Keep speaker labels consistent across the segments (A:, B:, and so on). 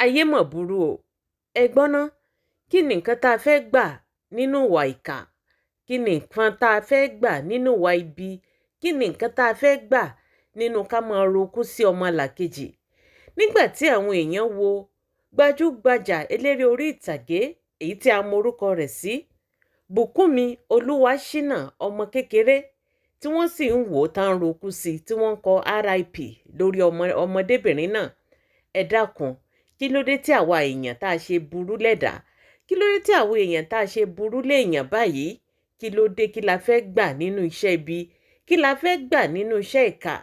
A: ayé mọ̀ burú o. Ẹ gbọ́ ná, kí ni nǹkan tá a fẹ́ gbà nínú ìwà ìkà? Kí ni nǹkan tá a fẹ́ gbà nínú ìwà ibi? Kí ni nǹkan tá a fẹ́ gbà nínú ká máa rokú sí ọmọlàkejì? Nígbà tí àwọn èèyàn wo gbajúgbajà eléré orí ìtàgé èyí tí a mọ orúkọ rẹ̀ sí, Bùkúnmi Olúwaṣínà ọmọ kékeré, tí wọ́n sì ń wò ó tá ń rokú sí tí wọ́n ń kọ RIP lórí ọmọdébìnrin náà. Ẹ dákun, kí ló dé tí àwa èèyàn tá a ṣe burú lẹ́dàá? Kí ló dé tí àwọn èèyàn tá a ṣe burú léèyàn báyìí? Kí ló dé? Kí la fẹ́ gbà nínú iṣẹ́ ibi? Kí la fẹ́ gbà nínú iṣẹ́ ìkà?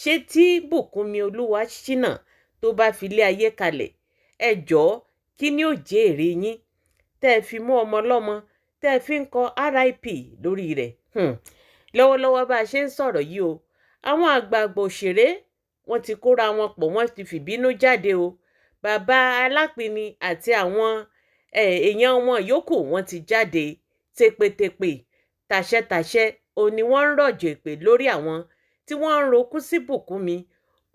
A: Ṣé tí Bùkúnmi Olúwaṣínà tó bá fi lé ayé kalẹ̀, ẹ jọ̀ọ́, kí ni ó jẹ́ èrè yín tẹ́ ẹ fi mú ọmọ ọlọ́mọ tẹ́ ẹ fi ń kọ RIP lórí rẹ̀? Lọ́wọ́lọ́wọ́ bá a ṣe ń sọ̀rọ̀ yìí o, àwọn àgbààgbà òṣèré wọ́n ti kóra wọn pọ̀, wọ́n ti fìbínú jáde o. Bàbá Alápinni àti àwọn èèyàn wọn yòókù wọ́n ti jáde tépétépé, tàṣẹtàṣẹ òní wọ́n ń rọ̀jò èpè lórí àwọn tí wọ́n ń rokú sí Bùkúnmi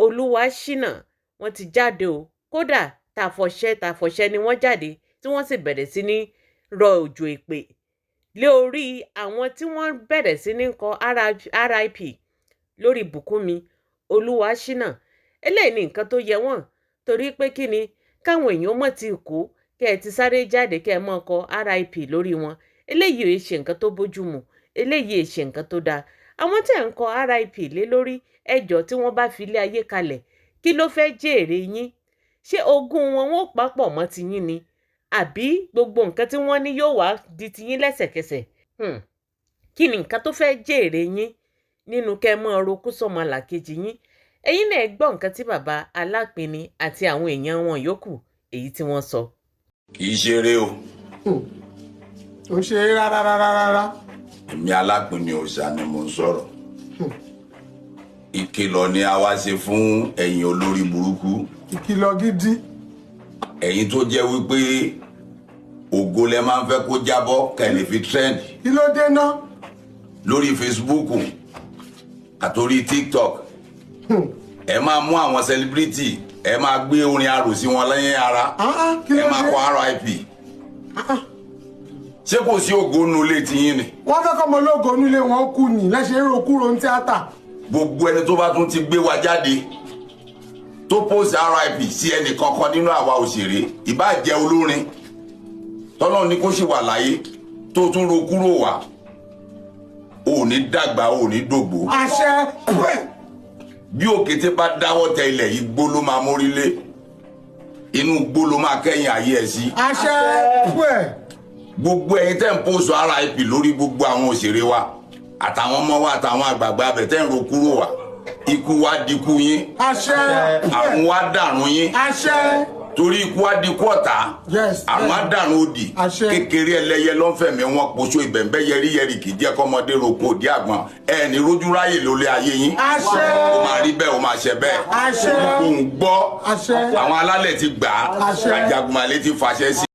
A: Olúwaṣínà. Wọ́n ti jáde o, kódà tàfọ̀ṣẹ ni wọ́n jáde tí wọ́n sì bẹ̀rẹ̀ sí ní rọ òjò èpè lórí àwọn tí wọ́n bẹ̀rẹ̀ sí ní kọ RIP lórí Bùkúnmi Olúwaṣínà. Eléyìí ni nǹkan tó yẹ wọ́n, torí pé kí ni káwọn èèyàn mọ̀ ti kú kẹ́ ẹ ti sáré jáde kẹ́ ẹ mọ̀ kọ RIP lórí wọn. Eléyìí ò ṣe nǹkan tó bójúmu, eléyìí ò ṣe nǹkan tó dáa. Àwọn tí ẹ̀ ń kọ RIP lé lórí, ẹjọ́ tí wọ́n bá fi lé ayé kalẹ̀, kí ló fẹ́ jẹ́ èrè yín? Ṣé ogún wọn wọ́n papọ̀ mọ́ ti yín ni? Àbí gbogbo nǹkan tí wọ́n ní yóò wá di ti yín lẹ́sẹ̀kẹsẹ̀? Kí ni nǹkan tó fẹ́ jẹ́ èrè yín nínú kẹ́ ẹ mọ́ rokú sọ́mọlàkejì yín? Ẹ̀yin náà gbọ́ nǹkan tí bàbá Alápinni àti àwọn èèyàn wọn yòókù èyí tí wọ́n sọ.
B: Kì í ṣeré o.
C: Ó ṣe é rárá.
B: Èmi Alápinni òòṣà ni mo ń sọ̀rọ̀. Ìkìlọ̀ ni a wá ṣe fún ẹ̀yin olórí burúkú.
C: Ìkìlọ̀ gidi.
B: Ẹ̀yin tó jẹ́ wípé ògo lẹ máa ń fẹ́ kó jábọ́ kẹ́ lè fi trend.
C: Kí ló dé ná?
B: Lórí Facebook àtòrí TikTok. Ẹ máa mú àwọn celebrity, ẹ máa gbé orin arò sí wọn lẹ́yìn ara. Ẹ máa kọ RIP. Ṣé kò sí ògo nínú ilé tiyín ni?
C: Wọ́n fẹ́ kọ́mọ ológo nílé wọn kú ni lẹ́sẹ̀ èrò kúrò ní tíátà.
B: Gbogbo ẹni tó bá tún ti gbé wa jáde tó post RIP sí ẹnì kankan nínú àwa òṣèré, ìbá jẹ́ olórin tọ́lọ́ ní kó ṣì wà láyé tó tún ro kúrò wá, ò ní dàgbà, ò ní dògbò.
C: Àṣẹ.
B: Bí òkété bá dáwọ́ tẹ ilẹ̀ yìí, gbó ló máa mórílé, inú gbó ló máa kẹ́yìn ayé ẹ̀ sí.
C: Àṣẹ.
B: Gbogbo ẹ̀yin tẹ́ ń post RIP lórí gbogbo àwọn òṣèré wa àtàwọn ọmọ wa àtàwọn àgbààgbà abẹ tẹ́ ń ro kúrò wá, ikú wa dikú yín.
C: Àṣẹ.
B: Àrùn wa dàrún yín.
C: Àṣẹ.
B: Torí ikú wa dikú ọ̀tá.
C: Yes.
B: Àrùn wa dàrún òdì.
C: Àṣẹ.
B: Kékeré ẹlẹ́yẹ lọ́nfẹ̀mí wọn poṣó ìbẹ̀ǹbẹ̀ yẹríyẹrí kì í jẹ́ kọ́mọdé roko òdì àgbọn. Ẹ ní rójú ráyè lólé ayé yín.
C: Àṣẹ.
B: Ó máa rí bẹ́ẹ̀, ó máa ṣe bẹ́ẹ̀.
C: Àṣẹ.
B: Òun gbọ́.
C: Àṣẹ.
B: Àwọn alálẹ̀ ti gbà á.
C: Àṣẹ.
B: Àjàgùnmàlẹ̀ ti fàṣẹ sí.